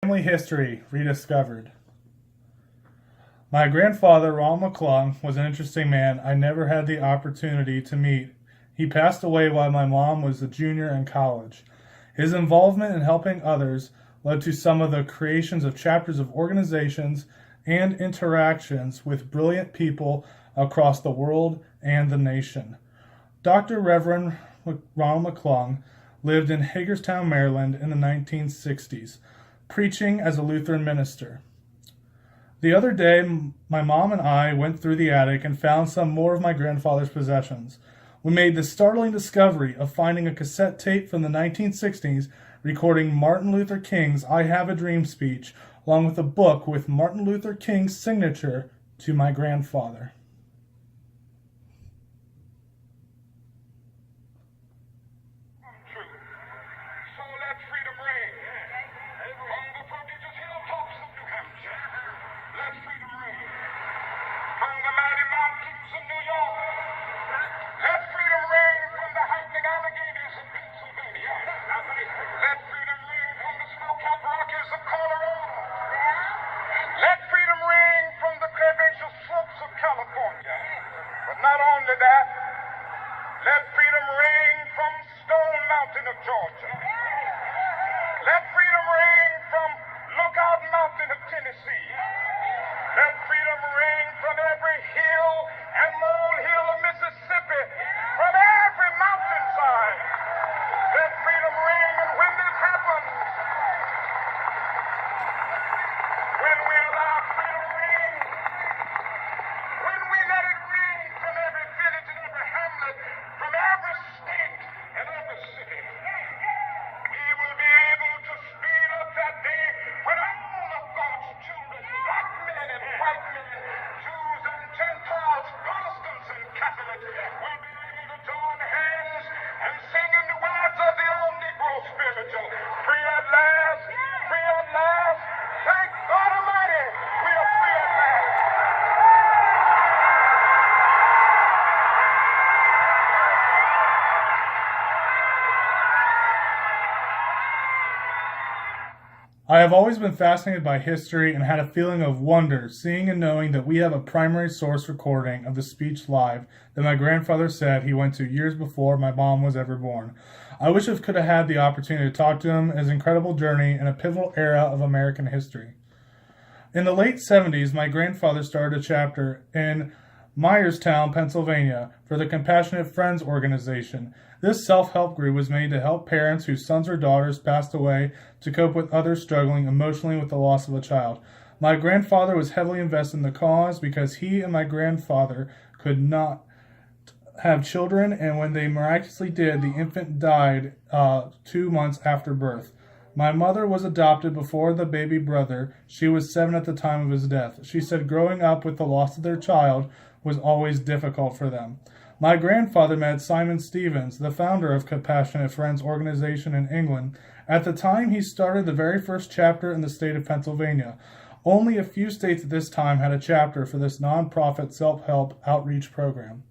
Family history rediscovered. My grandfather, Ronald McClung, was an interesting man I never had the opportunity to meet. He passed away while my mom was a junior in college. His involvement in helping others led to some of the creations of chapters of organizations and interactions with brilliant people across the world and the nation. Dr. Reverend Ronald McClung lived in Hagerstown, Maryland in the 1960s, preaching as a Lutheran minister. The other day, my mom and I went through the attic and found some more of my grandfather's possessions. We made the startling discovery of finding a cassette tape from the 1960s recording Martin Luther King's I Have a Dream speech, along with a book with Martin Luther King's signature to my grandfather. Not only that, let freedom ring from Stone Mountain of Georgia. Let freedom ring from Lookout Mountain of Tennessee. Let freedom ring from every hill and molehill of Mississippi, from every mountainside. Let freedom ring, and when this happens, when we allow freedom ring, when we let it ring from every village and every hamlet, from every state and every city, we will be able to speed up that day when all of God's children, black men and white men, Jews and Gentiles, Protestants and Catholics, will be able to join hands and sing in the words of the old Negro spiritual, free at last, free at last, thank God Almighty, we are free at last. I have always been fascinated by history and had a feeling of wonder seeing and knowing that we have a primary source recording of the speech live that my grandfather said he went to years before my mom was ever born. I wish I could have had the opportunity to talk to him his incredible journey in a pivotal era of American history. In the late 70s, my grandfather started a chapter in Myerstown, Pennsylvania, for the Compassionate Friends organization. This self-help group was made to help parents whose sons or daughters passed away to cope with others struggling emotionally with the loss of a child. My grandfather was heavily invested in the cause because he and my grandfather could not have children, and when they miraculously did, the infant died 2 months after birth. My mother was adopted before the baby brother. She was 7 at the time of his death. She said growing up with the loss of their child was always difficult for them. My grandfather met Simon Stevens, the founder of Compassionate Friends organization in England. At the time, he started the very first chapter in the state of Pennsylvania. Only a few states at this time had a chapter for this nonprofit self-help outreach program.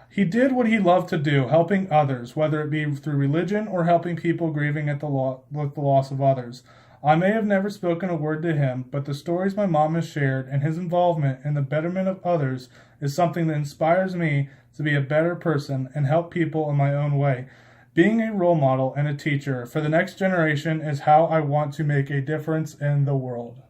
He did what he loved to do, helping others, whether it be through religion or helping people grieving at with the loss of others. I may have never spoken a word to him, but the stories my mom has shared and his involvement in the betterment of others is something that inspires me to be a better person and help people in my own way. Being a role model and a teacher for the next generation is how I want to make a difference in the world.